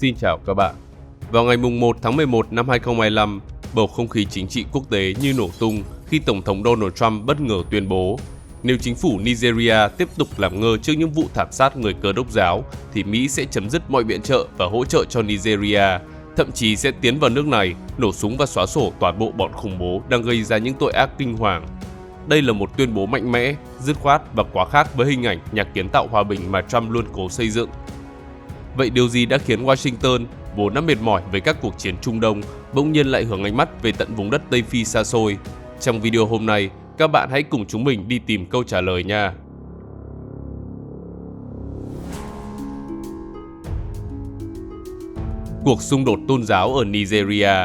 Xin chào các bạn. Vào ngày 1 tháng 11 năm 2025, bầu không khí chính trị quốc tế như nổ tung khi Tổng thống Donald Trump bất ngờ tuyên bố nếu chính phủ Nigeria tiếp tục làm ngơ trước những vụ thảm sát người Cơ đốc giáo thì Mỹ sẽ chấm dứt mọi viện trợ và hỗ trợ cho Nigeria, thậm chí sẽ tiến vào nước này, nổ súng và xóa sổ toàn bộ bọn khủng bố đang gây ra những tội ác kinh hoàng. Đây là một tuyên bố mạnh mẽ, dứt khoát và quá khác với hình ảnh nhà kiến tạo hòa bình mà Trump luôn cố xây dựng. Vậy điều gì đã khiến Washington, vốn đã mệt mỏi với các cuộc chiến Trung Đông, bỗng nhiên lại hướng ánh mắt về tận vùng đất Tây Phi xa xôi? Trong video hôm nay, các bạn hãy cùng chúng mình đi tìm câu trả lời nha! Cuộc xung đột tôn giáo ở Nigeria.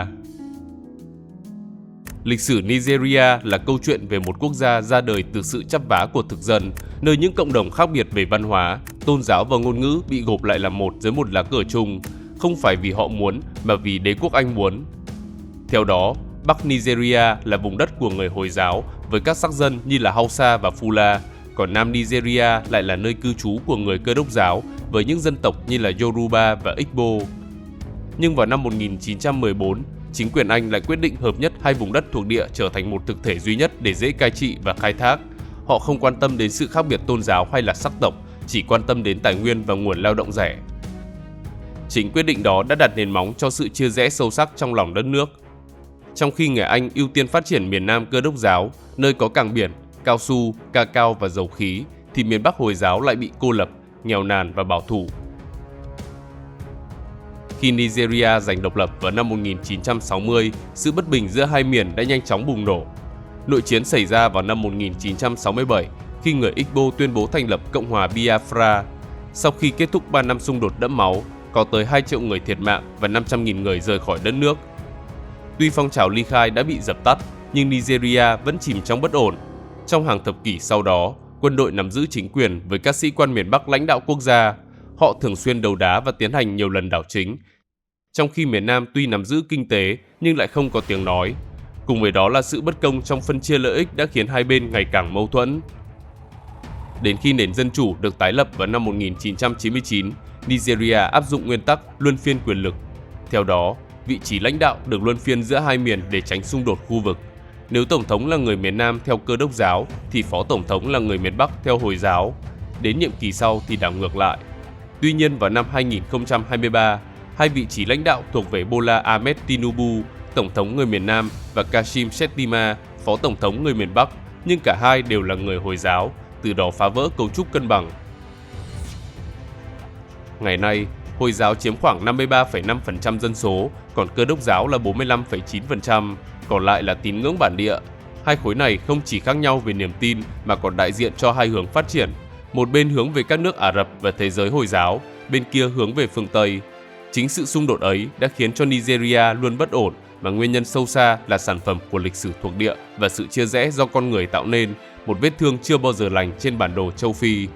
Lịch sử Nigeria là câu chuyện về một quốc gia ra đời từ sự chắp vá của thực dân, nơi những cộng đồng khác biệt về văn hóa, tôn giáo và ngôn ngữ bị gộp lại làm một dưới một lá cờ chung, không phải vì họ muốn mà vì đế quốc Anh muốn. Theo đó, Bắc Nigeria là vùng đất của người Hồi giáo với các sắc dân như là Hausa và Fula, còn Nam Nigeria lại là nơi cư trú của người Cơ đốc giáo với những dân tộc như là Yoruba và Igbo. Nhưng vào năm 1914, chính quyền Anh lại quyết định hợp nhất hai vùng đất thuộc địa trở thành một thực thể duy nhất để dễ cai trị và khai thác. Họ không quan tâm đến sự khác biệt tôn giáo hay là sắc tộc, chỉ quan tâm đến tài nguyên và nguồn lao động rẻ. Chính quyết định đó đã đặt nền móng cho sự chia rẽ sâu sắc trong lòng đất nước. Trong khi người Anh ưu tiên phát triển miền Nam Cơ đốc giáo, nơi có cảng biển, cao su, cacao và dầu khí, thì miền Bắc Hồi giáo lại bị cô lập, nghèo nàn và bảo thủ. Khi Nigeria giành độc lập vào năm 1960, sự bất bình giữa hai miền đã nhanh chóng bùng nổ. Nội chiến xảy ra vào năm 1967 khi người Igbo tuyên bố thành lập Cộng hòa Biafra. Sau khi kết thúc 3 năm xung đột đẫm máu, có tới 2 triệu người thiệt mạng và 500.000 người rời khỏi đất nước. Tuy phong trào ly khai đã bị dập tắt, nhưng Nigeria vẫn chìm trong bất ổn. Trong hàng thập kỷ sau đó, quân đội nắm giữ chính quyền với các sĩ quan miền Bắc lãnh đạo quốc gia. Họ thường xuyên đấu đá và tiến hành nhiều lần đảo chính. Trong khi miền Nam tuy nắm giữ kinh tế nhưng lại không có tiếng nói. Cùng với đó là sự bất công trong phân chia lợi ích đã khiến hai bên ngày càng mâu thuẫn. Đến khi nền dân chủ được tái lập vào năm 1999, Nigeria áp dụng nguyên tắc luân phiên quyền lực. Theo đó, vị trí lãnh đạo được luân phiên giữa hai miền để tránh xung đột khu vực. Nếu tổng thống là người miền Nam theo Cơ đốc giáo thì phó tổng thống là người miền Bắc theo Hồi giáo. Đến nhiệm kỳ sau thì đảo ngược lại. Tuy nhiên vào năm 2023, hai vị trí lãnh đạo thuộc về Bola Ahmed Tinubu, tổng thống người miền Nam, và Kashim Shettima, phó tổng thống người miền Bắc, nhưng cả hai đều là người Hồi giáo, từ đó phá vỡ cấu trúc cân bằng. Ngày nay, Hồi giáo chiếm khoảng 53,5% dân số, còn Cơ đốc giáo là 45,9%, còn lại là tín ngưỡng bản địa. Hai khối này không chỉ khác nhau về niềm tin mà còn đại diện cho hai hướng phát triển. Một bên hướng về các nước Ả Rập và thế giới Hồi giáo, bên kia hướng về phương Tây. Chính sự xung đột ấy đã khiến cho Nigeria luôn bất ổn, mà nguyên nhân sâu xa là sản phẩm của lịch sử thuộc địa và sự chia rẽ do con người tạo nên, một vết thương chưa bao giờ lành trên bản đồ châu Phi.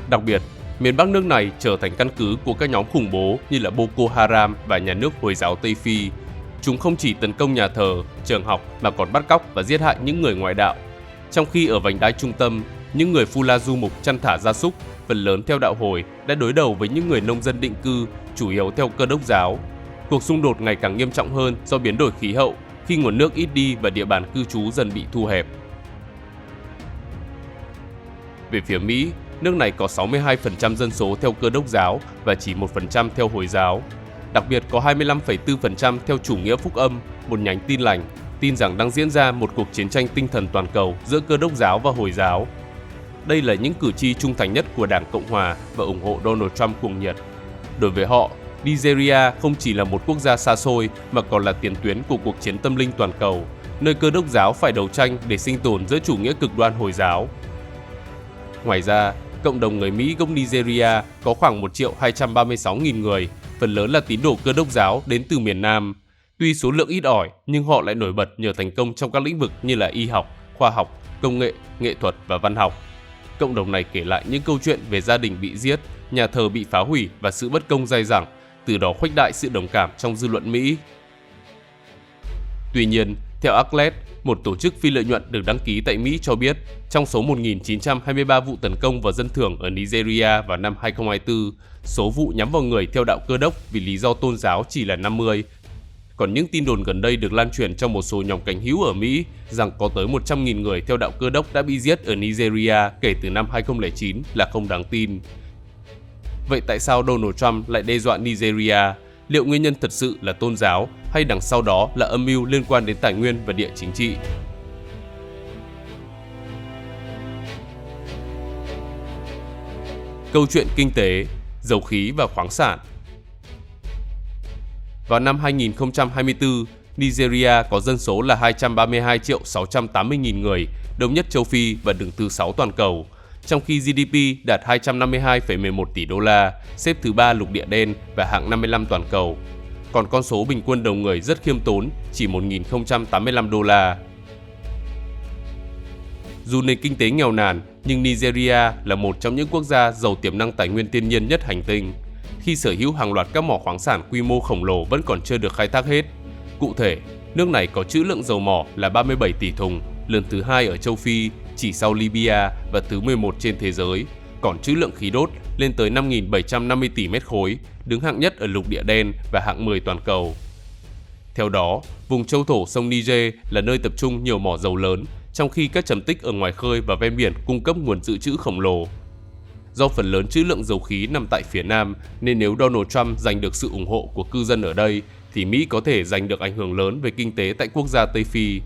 Đặc biệt, miền Bắc nước này trở thành căn cứ của các nhóm khủng bố như là Boko Haram và nhà nước Hồi giáo Tây Phi. Chúng không chỉ tấn công nhà thờ, trường học mà còn bắt cóc và giết hại những người ngoại đạo. Trong khi ở vành đai trung tâm, những người Fula du mục chăn thả gia súc, phần lớn theo đạo Hồi, đã đối đầu với những người nông dân định cư, chủ yếu theo Cơ đốc giáo. Cuộc xung đột ngày càng nghiêm trọng hơn do biến đổi khí hậu, khi nguồn nước ít đi và địa bàn cư trú dần bị thu hẹp. Về phía Mỹ, nước này có 62% dân số theo Cơ đốc giáo và chỉ 1% theo Hồi giáo. Đặc biệt có 25,4% theo chủ nghĩa phúc âm, một nhánh tin lành, tin rằng đang diễn ra một cuộc chiến tranh tinh thần toàn cầu giữa Cơ đốc giáo và Hồi giáo. Đây là những cử tri trung thành nhất của Đảng Cộng hòa và ủng hộ Donald Trump cuồng nhiệt. Đối với họ, Nigeria không chỉ là một quốc gia xa xôi mà còn là tiền tuyến của cuộc chiến tâm linh toàn cầu, nơi Cơ đốc giáo phải đấu tranh để sinh tồn giữa chủ nghĩa cực đoan Hồi giáo. Ngoài ra, cộng đồng người Mỹ gốc Nigeria có khoảng 1.236.000 người, phần lớn là tín đồ Cơ đốc giáo đến từ miền Nam. Tuy số lượng ít ỏi, nhưng họ lại nổi bật nhờ thành công trong các lĩnh vực như là y học, khoa học, công nghệ, nghệ thuật và văn học. Cộng đồng này kể lại những câu chuyện về gia đình bị giết, nhà thờ bị phá hủy và sự bất công dai dẳng, từ đó khuếch đại sự đồng cảm trong dư luận Mỹ. Tuy nhiên, Theo Arclet, một tổ chức phi lợi nhuận được đăng ký tại Mỹ cho biết, trong số 1.923 vụ tấn công vào dân thường ở Nigeria vào năm 2024, số vụ nhắm vào người theo đạo Cơ đốc vì lý do tôn giáo chỉ là 50. Còn những tin đồn gần đây được lan truyền trong một số nhóm cánh hữu ở Mỹ rằng có tới 100.000 người theo đạo Cơ đốc đã bị giết ở Nigeria kể từ năm 2009 là không đáng tin. Vậy tại sao Donald Trump lại đe dọa Nigeria? Liệu nguyên nhân thật sự là tôn giáo hay đằng sau đó là âm mưu liên quan đến tài nguyên và địa chính trị? Câu chuyện kinh tế, dầu khí và khoáng sản. Vào năm 2024, Nigeria có dân số là 232.680.000 người, đông nhất châu Phi và đứng thứ 6 toàn cầu, trong khi GDP đạt 252,11 tỷ đô la, xếp thứ 3 lục địa đen và hạng 55 toàn cầu. Còn con số bình quân đầu người rất khiêm tốn, chỉ 1.085 đô la. Dù nền kinh tế nghèo nàn, nhưng Nigeria là một trong những quốc gia giàu tiềm năng tài nguyên thiên nhiên nhất hành tinh, khi sở hữu hàng loạt các mỏ khoáng sản quy mô khổng lồ vẫn còn chưa được khai thác hết. Cụ thể, nước này có trữ lượng dầu mỏ là 37 tỷ thùng, lớn thứ 2 ở châu Phi, chỉ sau Libya và thứ 11 trên thế giới, còn trữ lượng khí đốt lên tới 5.750 tỷ mét khối, đứng hạng nhất ở lục địa đen và hạng 10 toàn cầu. Theo đó, vùng châu thổ sông Niger là nơi tập trung nhiều mỏ dầu lớn, trong khi các trầm tích ở ngoài khơi và ven biển cung cấp nguồn dự trữ khổng lồ. Do phần lớn trữ lượng dầu khí nằm tại phía Nam, nên nếu Donald Trump giành được sự ủng hộ của cư dân ở đây, thì Mỹ có thể giành được ảnh hưởng lớn về kinh tế tại quốc gia Tây Phi.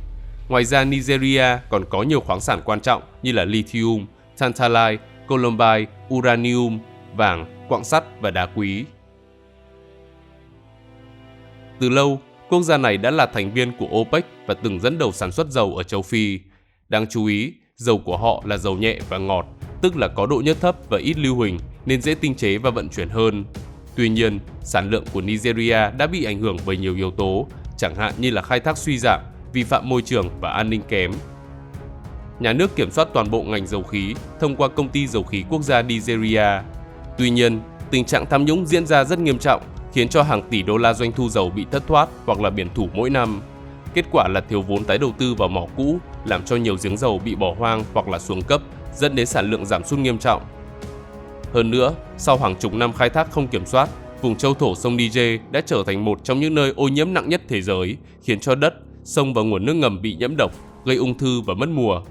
Ngoài ra, Nigeria còn có nhiều khoáng sản quan trọng như là lithium, tantalite, columbite, uranium, vàng, quặng sắt và đá quý. Từ lâu, quốc gia này đã là thành viên của OPEC và từng dẫn đầu sản xuất dầu ở châu Phi. Đáng chú ý, dầu của họ là dầu nhẹ và ngọt, tức là có độ nhớt thấp và ít lưu huỳnh nên dễ tinh chế và vận chuyển hơn. Tuy nhiên, sản lượng của Nigeria đã bị ảnh hưởng bởi nhiều yếu tố, chẳng hạn như là khai thác suy giảm, vi phạm môi trường và an ninh kém. Nhà nước kiểm soát toàn bộ ngành dầu khí thông qua Công ty Dầu khí Quốc gia Nigeria. Tuy nhiên, tình trạng tham nhũng diễn ra rất nghiêm trọng, khiến cho hàng tỷ đô la doanh thu dầu bị thất thoát hoặc là biển thủ mỗi năm. Kết quả là thiếu vốn tái đầu tư vào mỏ cũ, làm cho nhiều giếng dầu bị bỏ hoang hoặc là xuống cấp, dẫn đến sản lượng giảm sút nghiêm trọng. Hơn nữa, sau hàng chục năm khai thác không kiểm soát, vùng châu thổ sông Niger đã trở thành một trong những nơi ô nhiễm nặng nhất thế giới, khiến cho đất, sông và nguồn nước ngầm bị nhiễm độc, gây ung thư và mất mùa.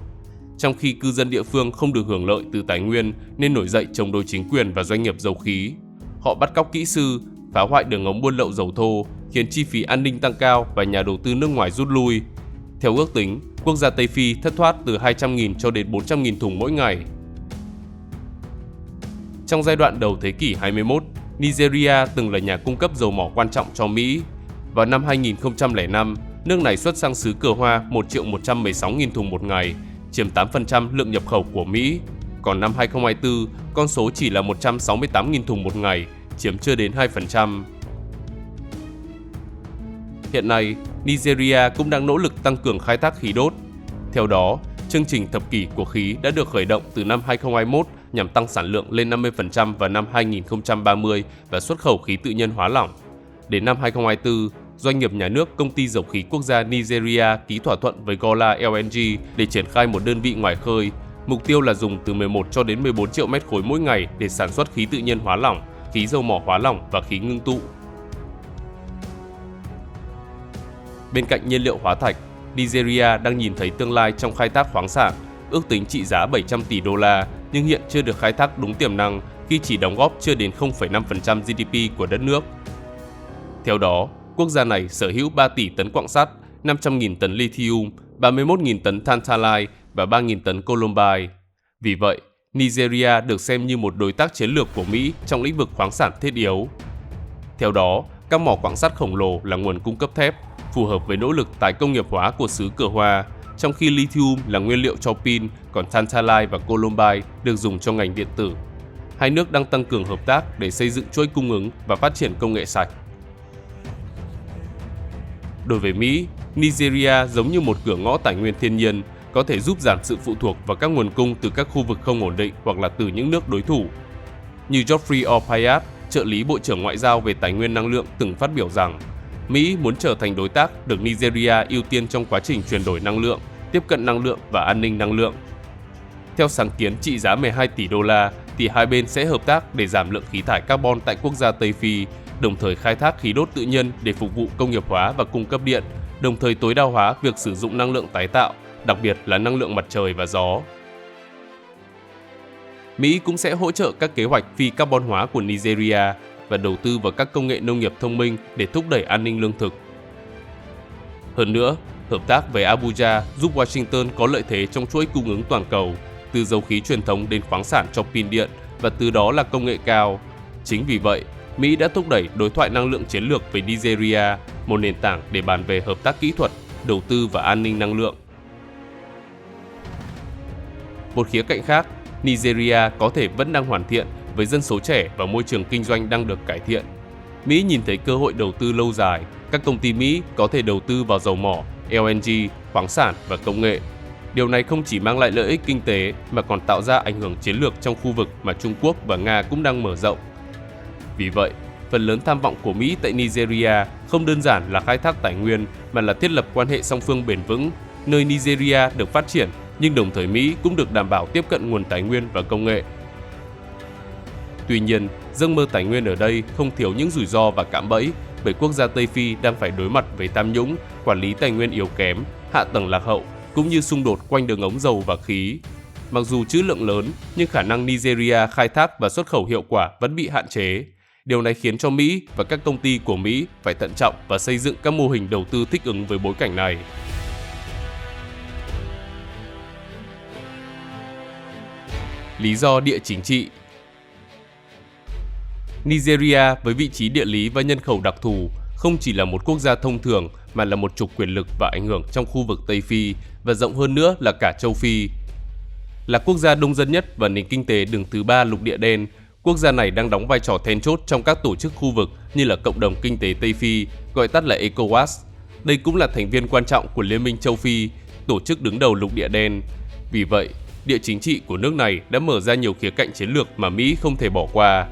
Trong khi cư dân địa phương không được hưởng lợi từ tài nguyên nên nổi dậy chống đối chính quyền và doanh nghiệp dầu khí. Họ bắt cóc kỹ sư, phá hoại đường ống buôn lậu dầu thô, khiến chi phí an ninh tăng cao và nhà đầu tư nước ngoài rút lui. Theo ước tính, quốc gia Tây Phi thất thoát từ 200.000 cho đến 400.000 thùng mỗi ngày. Trong giai đoạn đầu thế kỷ 21, Nigeria từng là nhà cung cấp dầu mỏ quan trọng cho Mỹ. Vào năm 2005, nước này xuất sang xứ cờ hoa 1.116.000 thùng một ngày, chiếm 8% lượng nhập khẩu của Mỹ. Còn năm 2024, con số chỉ là 168.000 thùng một ngày, chiếm chưa đến 2%. Hiện nay, Nigeria cũng đang nỗ lực tăng cường khai thác khí đốt. Theo đó, chương trình thập kỷ của khí đã được khởi động từ năm 2021 nhằm tăng sản lượng lên 50% vào năm 2030 và xuất khẩu khí tự nhiên hóa lỏng. Đến năm 2024, doanh nghiệp nhà nước Công ty Dầu khí Quốc gia Nigeria ký thỏa thuận với Gola LNG để triển khai một đơn vị ngoài khơi. Mục tiêu là dùng từ 11 cho đến 14 triệu mét khối mỗi ngày để sản xuất khí tự nhiên hóa lỏng, khí dầu mỏ hóa lỏng và khí ngưng tụ. Bên cạnh nhiên liệu hóa thạch, Nigeria đang nhìn thấy tương lai trong khai thác khoáng sản, ước tính trị giá 700 tỷ đô la, nhưng hiện chưa được khai thác đúng tiềm năng khi chỉ đóng góp chưa đến 0,5% GDP của đất nước. Theo đó, quốc gia này sở hữu 3 tỷ tấn quặng sắt, 500.000 tấn lithium, 31.000 tấn tantalite và 3.000 tấn columbite. Vì vậy, Nigeria được xem như một đối tác chiến lược của Mỹ trong lĩnh vực khoáng sản thiết yếu. Theo đó, các mỏ quặng sắt khổng lồ là nguồn cung cấp thép, phù hợp với nỗ lực tái công nghiệp hóa của xứ cờ hoa, trong khi lithium là nguyên liệu cho pin, còn tantalite và columbite được dùng cho ngành điện tử. Hai nước đang tăng cường hợp tác để xây dựng chuỗi cung ứng và phát triển công nghệ sạch. Đối với Mỹ, Nigeria giống như một cửa ngõ tài nguyên thiên nhiên, có thể giúp giảm sự phụ thuộc vào các nguồn cung từ các khu vực không ổn định hoặc là từ những nước đối thủ. Như Geoffrey Orpayat, trợ lý Bộ trưởng Ngoại giao về tài nguyên năng lượng từng phát biểu rằng, Mỹ muốn trở thành đối tác được Nigeria ưu tiên trong quá trình chuyển đổi năng lượng, tiếp cận năng lượng và an ninh năng lượng. Theo sáng kiến trị giá 12 tỷ đô la, thì hai bên sẽ hợp tác để giảm lượng khí thải carbon tại quốc gia Tây Phi, đồng thời khai thác khí đốt tự nhiên để phục vụ công nghiệp hóa và cung cấp điện, đồng thời tối đa hóa việc sử dụng năng lượng tái tạo, đặc biệt là năng lượng mặt trời và gió. Mỹ cũng sẽ hỗ trợ các kế hoạch phi carbon hóa của Nigeria và đầu tư vào các công nghệ nông nghiệp thông minh để thúc đẩy an ninh lương thực. Hơn nữa, hợp tác với Abuja giúp Washington có lợi thế trong chuỗi cung ứng toàn cầu, từ dầu khí truyền thống đến khoáng sản cho pin điện và từ đó là công nghệ cao. Chính vì vậy, Mỹ đã thúc đẩy đối thoại năng lượng chiến lược với Nigeria, một nền tảng để bàn về hợp tác kỹ thuật, đầu tư và an ninh năng lượng. Một khía cạnh khác, Nigeria có thể vẫn đang hoàn thiện với dân số trẻ và môi trường kinh doanh đang được cải thiện. Mỹ nhìn thấy cơ hội đầu tư lâu dài, các công ty Mỹ có thể đầu tư vào dầu mỏ, LNG, khoáng sản và công nghệ. Điều này không chỉ mang lại lợi ích kinh tế mà còn tạo ra ảnh hưởng chiến lược trong khu vực mà Trung Quốc và Nga cũng đang mở rộng. Vì vậy, phần lớn tham vọng của Mỹ tại Nigeria không đơn giản là khai thác tài nguyên mà là thiết lập quan hệ song phương bền vững, nơi Nigeria được phát triển nhưng đồng thời Mỹ cũng được đảm bảo tiếp cận nguồn tài nguyên và công nghệ. Tuy nhiên, giấc mơ tài nguyên ở đây không thiếu những rủi ro và cạm bẫy bởi quốc gia Tây Phi đang phải đối mặt với tham nhũng, quản lý tài nguyên yếu kém, hạ tầng lạc hậu cũng như xung đột quanh đường ống dầu và khí. Mặc dù trữ lượng lớn, nhưng khả năng Nigeria khai thác và xuất khẩu hiệu quả vẫn bị hạn chế. Điều này khiến cho Mỹ và các công ty của Mỹ phải thận trọng và xây dựng các mô hình đầu tư thích ứng với bối cảnh này. Lý do địa chính trị. Nigeria với vị trí địa lý và nhân khẩu đặc thù không chỉ là một quốc gia thông thường mà là một trục quyền lực và ảnh hưởng trong khu vực Tây Phi và rộng hơn nữa là cả châu Phi. Là quốc gia đông dân nhất và nền kinh tế đứng thứ 3 lục địa đen, quốc gia này đang đóng vai trò then chốt trong các tổ chức khu vực như là Cộng đồng Kinh tế Tây Phi, gọi tắt là ECOWAS. Đây cũng là thành viên quan trọng của Liên minh châu Phi, tổ chức đứng đầu lục địa đen. Vì vậy, địa chính trị của nước này đã mở ra nhiều khía cạnh chiến lược mà Mỹ không thể bỏ qua.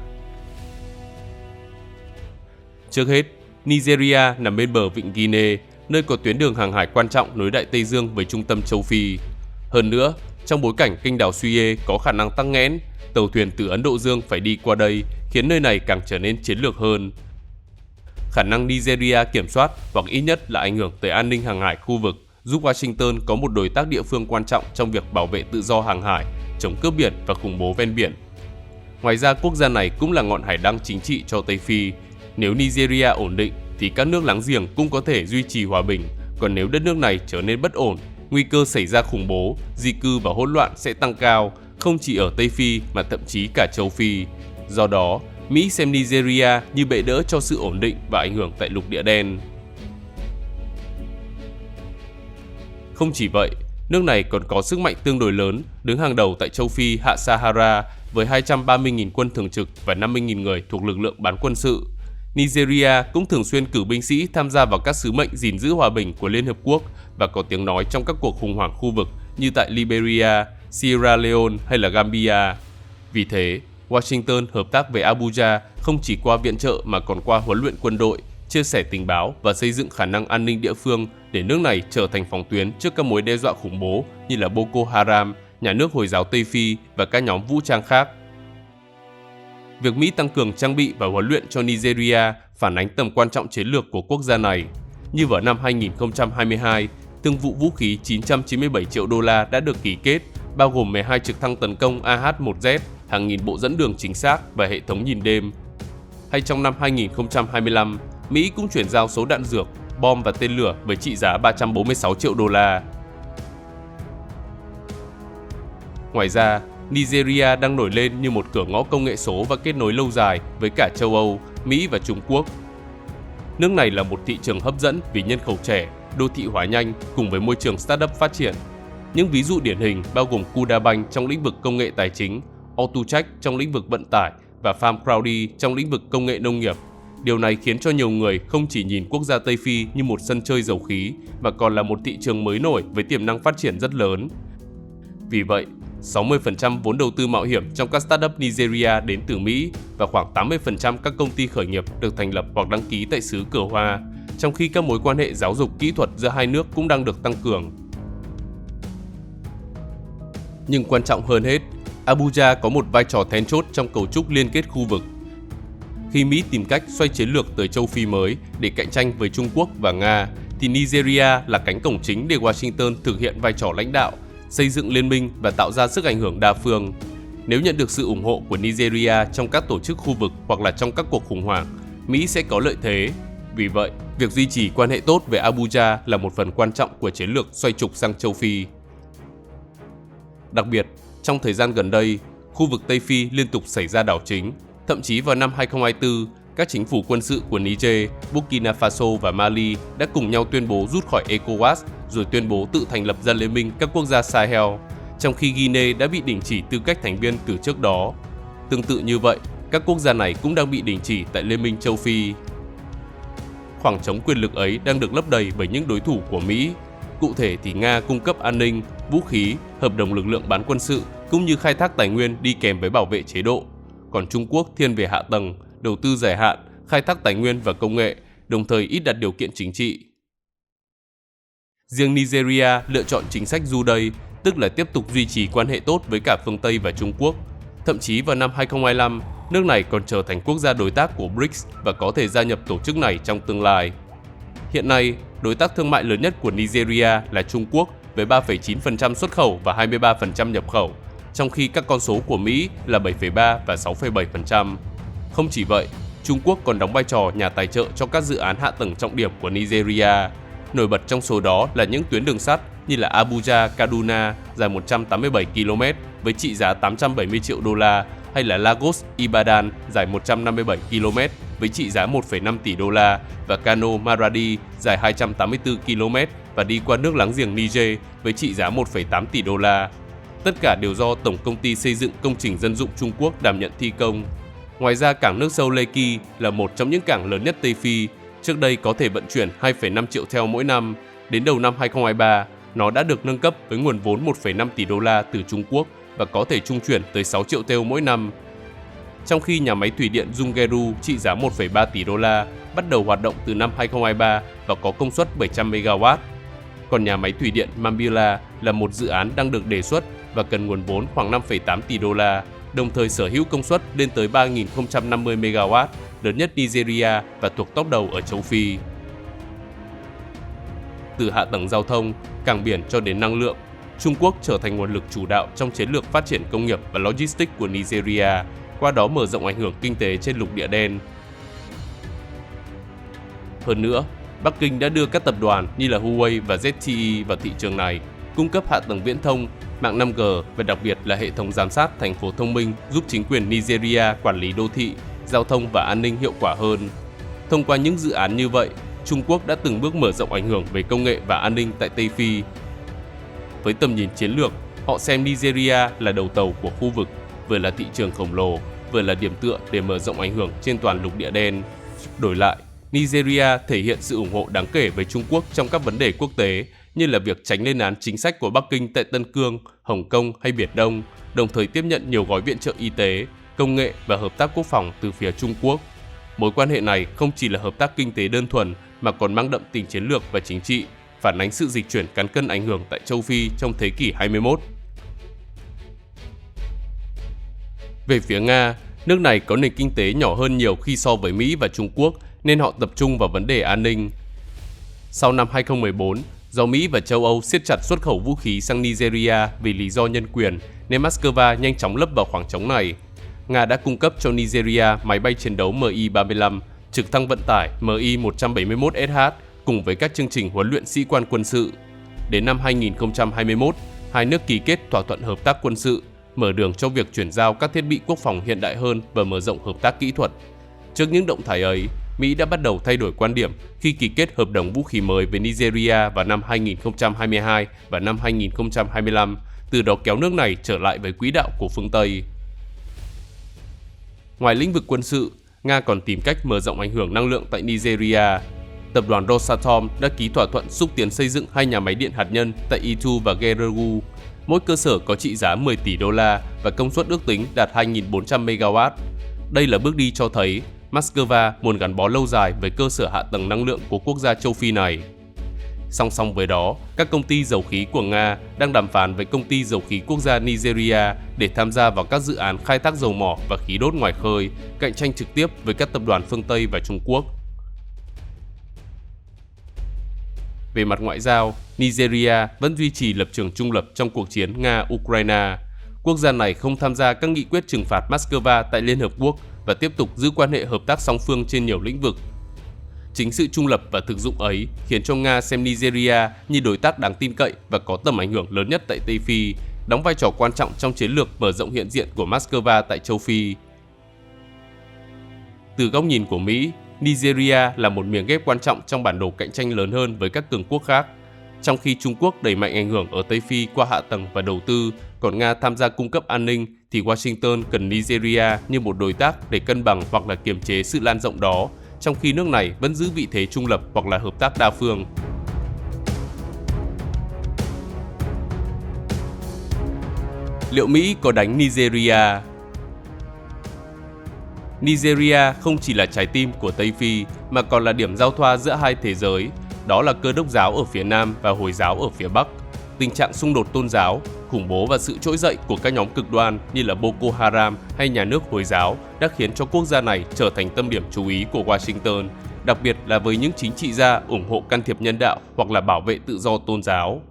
Trước hết, Nigeria nằm bên bờ vịnh Guinea, nơi có tuyến đường hàng hải quan trọng nối Đại Tây Dương với trung tâm châu Phi. Hơn nữa, trong bối cảnh kênh đảo Suez có khả năng tắc nghẽn, tàu thuyền từ Ấn Độ Dương phải đi qua đây, khiến nơi này càng trở nên chiến lược hơn. Khả năng Nigeria kiểm soát hoặc ít nhất là ảnh hưởng tới an ninh hàng hải khu vực giúp Washington có một đối tác địa phương quan trọng trong việc bảo vệ tự do hàng hải, chống cướp biển và khủng bố ven biển. Ngoài ra, quốc gia này cũng là ngọn hải đăng chính trị cho Tây Phi. Nếu Nigeria ổn định thì các nước láng giềng cũng có thể duy trì hòa bình, còn nếu đất nước này trở nên bất ổn, nguy cơ xảy ra khủng bố, di cư và hỗn loạn sẽ tăng cao, không chỉ ở Tây Phi mà thậm chí cả châu Phi. Do đó, Mỹ xem Nigeria như bệ đỡ cho sự ổn định và ảnh hưởng tại lục địa đen. Không chỉ vậy, nước này còn có sức mạnh tương đối lớn, đứng hàng đầu tại châu Phi hạ Sahara với 230.000 quân thường trực và 50.000 người thuộc lực lượng bán quân sự. Nigeria cũng thường xuyên cử binh sĩ tham gia vào các sứ mệnh gìn giữ hòa bình của Liên Hợp Quốc và có tiếng nói trong các cuộc khủng hoảng khu vực như tại Liberia, Sierra Leone hay là Gambia. Vì thế, Washington hợp tác với Abuja không chỉ qua viện trợ mà còn qua huấn luyện quân đội, chia sẻ tình báo và xây dựng khả năng an ninh địa phương để nước này trở thành phòng tuyến trước các mối đe dọa khủng bố như là Boko Haram, nhà nước Hồi giáo Tây Phi và các nhóm vũ trang khác. Việc Mỹ tăng cường trang bị và huấn luyện cho Nigeria phản ánh tầm quan trọng chiến lược của quốc gia này. Như vào năm 2022, thương vụ vũ khí 997 triệu đô la đã được ký kết, bao gồm 12 trực thăng tấn công AH-1Z, hàng nghìn bộ dẫn đường chính xác và hệ thống nhìn đêm. Hay trong năm 2025, Mỹ cũng chuyển giao số đạn dược, bom và tên lửa với trị giá 346 triệu đô la. Ngoài ra, Nigeria đang nổi lên như một cửa ngõ công nghệ số và kết nối lâu dài với cả châu Âu, Mỹ và Trung Quốc. Nước này là một thị trường hấp dẫn vì nhân khẩu trẻ, đô thị hóa nhanh cùng với môi trường startup phát triển. Những ví dụ điển hình bao gồm Kuda Bank trong lĩnh vực công nghệ tài chính, Autucheck trong lĩnh vực vận tải và FarmCrowdy trong lĩnh vực công nghệ nông nghiệp. Điều này khiến cho nhiều người không chỉ nhìn quốc gia Tây Phi như một sân chơi dầu khí mà còn là một thị trường mới nổi với tiềm năng phát triển rất lớn. Vì vậy, 60% vốn đầu tư mạo hiểm trong các startup Nigeria đến từ Mỹ và khoảng 80% các công ty khởi nghiệp được thành lập hoặc đăng ký tại xứ Cờ Hoa. trong khi các mối quan hệ giáo dục kỹ thuật giữa hai nước cũng đang được tăng cường. Nhưng quan trọng hơn hết, Abuja có một vai trò then chốt trong cấu trúc liên kết khu vực. Khi Mỹ tìm cách xoay chiến lược tới châu Phi mới để cạnh tranh với Trung Quốc và Nga, thì Nigeria là cánh cổng chính để Washington thực hiện vai trò lãnh đạo, xây dựng liên minh và tạo ra sức ảnh hưởng đa phương. Nếu nhận được sự ủng hộ của Nigeria trong các tổ chức khu vực hoặc là trong các cuộc khủng hoảng, Mỹ sẽ có lợi thế. Vì vậy, việc duy trì quan hệ tốt với Abuja là một phần quan trọng của chiến lược xoay trục sang châu Phi. Đặc biệt, trong thời gian gần đây, khu vực Tây Phi liên tục xảy ra đảo chính. Thậm chí vào năm 2024, các chính phủ quân sự của Niger, Burkina Faso và Mali đã cùng nhau tuyên bố rút khỏi ECOWAS rồi tuyên bố tự thành lập ra Liên minh các quốc gia Sahel, trong khi Guinea đã bị đình chỉ tư cách thành viên từ trước đó. Tương tự như vậy, các quốc gia này cũng đang bị đình chỉ tại Liên minh châu Phi. Khoảng trống quyền lực ấy đang được lấp đầy bởi những đối thủ của Mỹ. Cụ thể thì Nga cung cấp an ninh, vũ khí, hợp đồng lực lượng bán quân sự cũng như khai thác tài nguyên đi kèm với bảo vệ chế độ. Còn Trung Quốc thiên về hạ tầng, đầu tư dài hạn, khai thác tài nguyên và công nghệ, đồng thời ít đặt điều kiện chính trị. Riêng Nigeria lựa chọn chính sách du đây, tức là tiếp tục duy trì quan hệ tốt với cả phương Tây và Trung Quốc. Thậm chí vào năm 2025, nước này còn trở thành quốc gia đối tác của BRICS và có thể gia nhập tổ chức này trong tương lai. Hiện nay, đối tác thương mại lớn nhất của Nigeria là Trung Quốc với 3,9% xuất khẩu và 23% nhập khẩu, trong khi các con số của Mỹ là 7,3 và 6,7%. Không chỉ vậy, Trung Quốc còn đóng vai trò nhà tài trợ cho các dự án hạ tầng trọng điểm của Nigeria. Nổi bật trong số đó là những tuyến đường sắt như là Abuja-Kaduna dài 187 km với trị giá 870 triệu đô la hay là Lagos-Ibadan dài 157 km với trị giá 1,5 tỷ đô la và Kano-Maradi dài 284 km và đi qua nước láng giềng Niger với trị giá 1,8 tỷ đô la. Tất cả đều do Tổng công ty xây dựng công trình dân dụng Trung Quốc đảm nhận thi công. Ngoài ra, cảng nước sâu Lekki là một trong những cảng lớn nhất Tây Phi. Trước đây có thể vận chuyển 2,5 triệu theo mỗi năm. Đến đầu năm 2023, nó đã được nâng cấp với nguồn vốn 1,5 tỷ đô la từ Trung Quốc và có thể trung chuyển tới 6 triệu theo mỗi năm. Trong khi nhà máy thủy điện Zungeru trị giá 1,3 tỷ đô la bắt đầu hoạt động từ năm 2023 và có công suất 700 MW. Còn nhà máy thủy điện Mambila là một dự án đang được đề xuất và cần nguồn vốn khoảng 5,8 tỷ đô la, đồng thời sở hữu công suất lên tới 3.050 MW, lớn nhất Nigeria và thuộc top đầu ở châu Phi. Từ hạ tầng giao thông, cảng biển cho đến năng lượng, Trung Quốc trở thành nguồn lực chủ đạo trong chiến lược phát triển công nghiệp và logistics của Nigeria, qua đó mở rộng ảnh hưởng kinh tế trên lục địa đen. Hơn nữa, Bắc Kinh đã đưa các tập đoàn như là Huawei và ZTE vào thị trường này, cung cấp hạ tầng viễn thông, mạng 5G và đặc biệt là hệ thống giám sát thành phố thông minh giúp chính quyền Nigeria quản lý đô thị, giao thông và an ninh hiệu quả hơn. Thông qua những dự án như vậy, Trung Quốc đã từng bước mở rộng ảnh hưởng về công nghệ và an ninh tại Tây Phi. Với tầm nhìn chiến lược, họ xem Nigeria là đầu tàu của khu vực, vừa là thị trường khổng lồ, vừa là điểm tựa để mở rộng ảnh hưởng trên toàn lục địa đen. Đổi lại, Nigeria thể hiện sự ủng hộ đáng kể với Trung Quốc trong các vấn đề quốc tế như là việc tránh lên án chính sách của Bắc Kinh tại Tân Cương, Hồng Kông hay Biển Đông, đồng thời tiếp nhận nhiều gói viện trợ y tế, công nghệ và hợp tác quốc phòng từ phía Trung Quốc. Mối quan hệ này không chỉ là hợp tác kinh tế đơn thuần mà còn mang đậm tính chiến lược và chính trị, phản ánh sự dịch chuyển cán cân ảnh hưởng tại châu Phi trong thế kỷ 21. Về phía Nga, nước này có nền kinh tế nhỏ hơn nhiều khi so với Mỹ và Trung Quốc nên họ tập trung vào vấn đề an ninh. Sau năm 2014, do Mỹ và châu Âu siết chặt xuất khẩu vũ khí sang Nigeria vì lý do nhân quyền nên Moscow nhanh chóng lấp vào khoảng trống này. Nga đã cung cấp cho Nigeria máy bay chiến đấu Mi-35, trực thăng vận tải Mi-171SH cùng với các chương trình huấn luyện sĩ quan quân sự. Đến năm 2021, hai nước ký kết thỏa thuận hợp tác quân sự, mở đường cho việc chuyển giao các thiết bị quốc phòng hiện đại hơn và mở rộng hợp tác kỹ thuật. Trước những động thái ấy, Mỹ đã bắt đầu thay đổi quan điểm khi ký kết hợp đồng vũ khí mới với Nigeria vào năm 2022 và năm 2025, từ đó kéo nước này trở lại với quỹ đạo của phương Tây. Ngoài lĩnh vực quân sự, Nga còn tìm cách mở rộng ảnh hưởng năng lượng tại Nigeria. Tập đoàn Rosatom đã ký thỏa thuận xúc tiến xây dựng hai nhà máy điện hạt nhân tại Itu và Gereru. Mỗi cơ sở có trị giá 10 tỷ đô la và công suất ước tính đạt 2.400 MW. Đây là bước đi cho thấy Moscow muốn gắn bó lâu dài với cơ sở hạ tầng năng lượng của quốc gia châu Phi này. Song song với đó, các công ty dầu khí của Nga đang đàm phán với công ty dầu khí quốc gia Nigeria để tham gia vào các dự án khai thác dầu mỏ và khí đốt ngoài khơi, cạnh tranh trực tiếp với các tập đoàn phương Tây và Trung Quốc. Về mặt ngoại giao, Nigeria vẫn duy trì lập trường trung lập trong cuộc chiến Nga-Ukraine. Quốc gia này không tham gia các nghị quyết trừng phạt Moscow tại Liên Hợp Quốc và tiếp tục giữ quan hệ hợp tác song phương trên nhiều lĩnh vực. Chính sự trung lập và thực dụng ấy khiến cho Nga xem Nigeria như đối tác đáng tin cậy và có tầm ảnh hưởng lớn nhất tại Tây Phi, đóng vai trò quan trọng trong chiến lược mở rộng hiện diện của Moscow tại châu Phi. Từ góc nhìn của Mỹ, Nigeria là một miếng ghép quan trọng trong bản đồ cạnh tranh lớn hơn với các cường quốc khác. Trong khi Trung Quốc đẩy mạnh ảnh hưởng ở Tây Phi qua hạ tầng và đầu tư, còn Nga tham gia cung cấp an ninh, thì Washington cần Nigeria như một đối tác để cân bằng hoặc là kiềm chế sự lan rộng đó, trong khi nước này vẫn giữ vị thế trung lập hoặc là hợp tác đa phương. Liệu Mỹ có đánh Nigeria? Nigeria không chỉ là trái tim của Tây Phi mà còn là điểm giao thoa giữa hai thế giới, đó là Cơ đốc giáo ở phía Nam và Hồi giáo ở phía Bắc. Tình trạng xung đột tôn giáo, khủng bố và sự trỗi dậy của các nhóm cực đoan như là Boko Haram hay nhà nước Hồi giáo đã khiến cho quốc gia này trở thành tâm điểm chú ý của Washington, đặc biệt là với những chính trị gia ủng hộ can thiệp nhân đạo hoặc là bảo vệ tự do tôn giáo.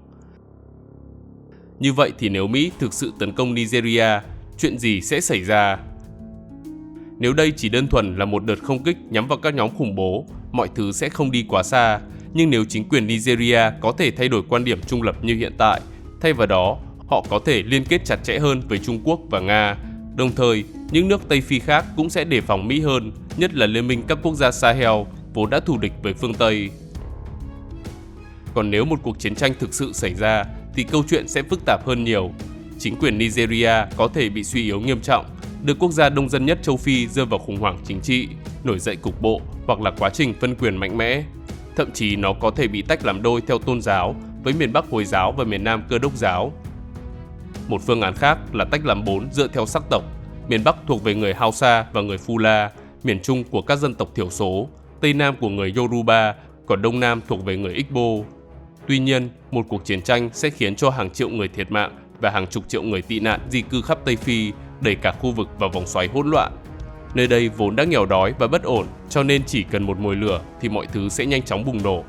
Như vậy thì nếu Mỹ thực sự tấn công Nigeria, chuyện gì sẽ xảy ra? Nếu đây chỉ đơn thuần là một đợt không kích nhắm vào các nhóm khủng bố, mọi thứ sẽ không đi quá xa. Nhưng nếu chính quyền Nigeria có thể thay đổi quan điểm trung lập như hiện tại, thay vào đó, họ có thể liên kết chặt chẽ hơn với Trung Quốc và Nga. Đồng thời, những nước Tây Phi khác cũng sẽ đề phòng Mỹ hơn, nhất là Liên minh các quốc gia Sahel, vốn đã thù địch với phương Tây. Còn nếu một cuộc chiến tranh thực sự xảy ra, thì câu chuyện sẽ phức tạp hơn nhiều. Chính quyền Nigeria có thể bị suy yếu nghiêm trọng, đưa quốc gia đông dân nhất châu Phi rơi vào khủng hoảng chính trị, nổi dậy cục bộ hoặc là quá trình phân quyền mạnh mẽ. Thậm chí nó có thể bị tách làm đôi theo tôn giáo, với miền Bắc Hồi giáo và miền Nam Cơ đốc giáo. Một phương án khác là tách làm 4 dựa theo sắc tộc, miền Bắc thuộc về người Hausa và người Fula, miền Trung của các dân tộc thiểu số, Tây Nam của người Yoruba, còn Đông Nam thuộc về người Igbo. Tuy nhiên, một cuộc chiến tranh sẽ khiến cho hàng triệu người thiệt mạng và hàng chục triệu người tị nạn di cư khắp Tây Phi, đẩy cả khu vực vào vòng xoáy hỗn loạn. Nơi đây vốn đã nghèo đói và bất ổn, cho nên chỉ cần một mồi lửa thì mọi thứ sẽ nhanh chóng bùng nổ.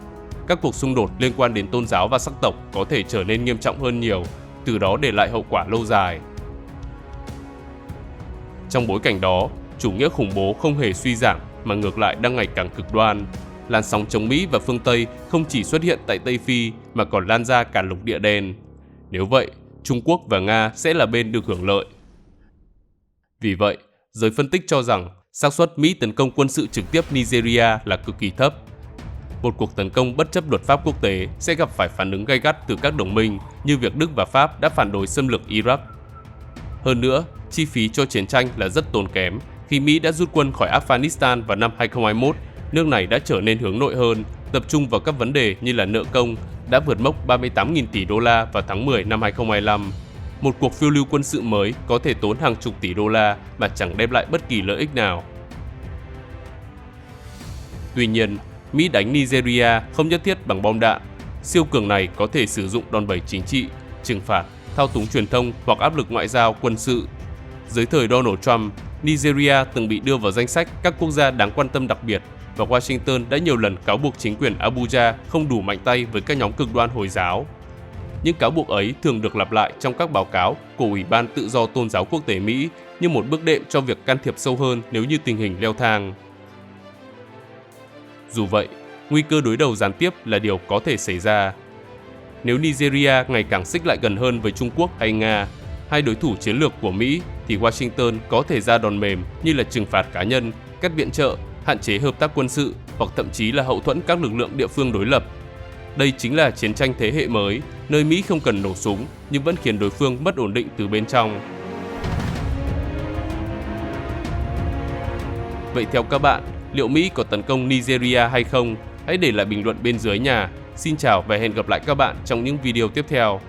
Các cuộc xung đột liên quan đến tôn giáo và sắc tộc có thể trở nên nghiêm trọng hơn nhiều, từ đó để lại hậu quả lâu dài. Trong bối cảnh đó, chủ nghĩa khủng bố không hề suy giảm mà ngược lại đang ngày càng cực đoan. Làn sóng chống Mỹ và phương Tây không chỉ xuất hiện tại Tây Phi mà còn lan ra cả lục địa đen. Nếu vậy, Trung Quốc và Nga sẽ là bên được hưởng lợi. Vì vậy, giới phân tích cho rằng xác suất Mỹ tấn công quân sự trực tiếp Nigeria là cực kỳ thấp. Một cuộc tấn công bất chấp luật pháp quốc tế sẽ gặp phải phản ứng gay gắt từ các đồng minh như việc Đức và Pháp đã phản đối xâm lược Iraq. Hơn nữa, chi phí cho chiến tranh là rất tốn kém. Khi Mỹ đã rút quân khỏi Afghanistan vào năm 2021, nước này đã trở nên hướng nội hơn, tập trung vào các vấn đề như là nợ công, đã vượt mốc 38.000 tỷ đô la vào tháng 10 năm 2025. Một cuộc phiêu lưu quân sự mới có thể tốn hàng chục tỷ đô la mà chẳng đem lại bất kỳ lợi ích nào. Tuy nhiên, Mỹ đánh Nigeria không nhất thiết bằng bom đạn. Siêu cường này có thể sử dụng đòn bẩy chính trị, trừng phạt, thao túng truyền thông hoặc áp lực ngoại giao quân sự. Dưới thời Donald Trump, Nigeria từng bị đưa vào danh sách các quốc gia đáng quan tâm đặc biệt và Washington đã nhiều lần cáo buộc chính quyền Abuja không đủ mạnh tay với các nhóm cực đoan Hồi giáo. Những cáo buộc ấy thường được lặp lại trong các báo cáo của Ủy ban Tự do Tôn giáo Quốc tế Mỹ như một bước đệm cho việc can thiệp sâu hơn nếu như tình hình leo thang. Dù vậy, nguy cơ đối đầu gián tiếp là điều có thể xảy ra. Nếu Nigeria ngày càng xích lại gần hơn với Trung Quốc hay Nga, hai đối thủ chiến lược của Mỹ, thì Washington có thể ra đòn mềm như là trừng phạt cá nhân, cắt viện trợ, hạn chế hợp tác quân sự hoặc thậm chí là hậu thuẫn các lực lượng địa phương đối lập. Đây chính là chiến tranh thế hệ mới, nơi Mỹ không cần nổ súng nhưng vẫn khiến đối phương mất ổn định từ bên trong. Vậy theo các bạn, liệu Mỹ có tấn công Nigeria hay không? Hãy để lại bình luận bên dưới nha. Xin chào và hẹn gặp lại các bạn trong những video tiếp theo.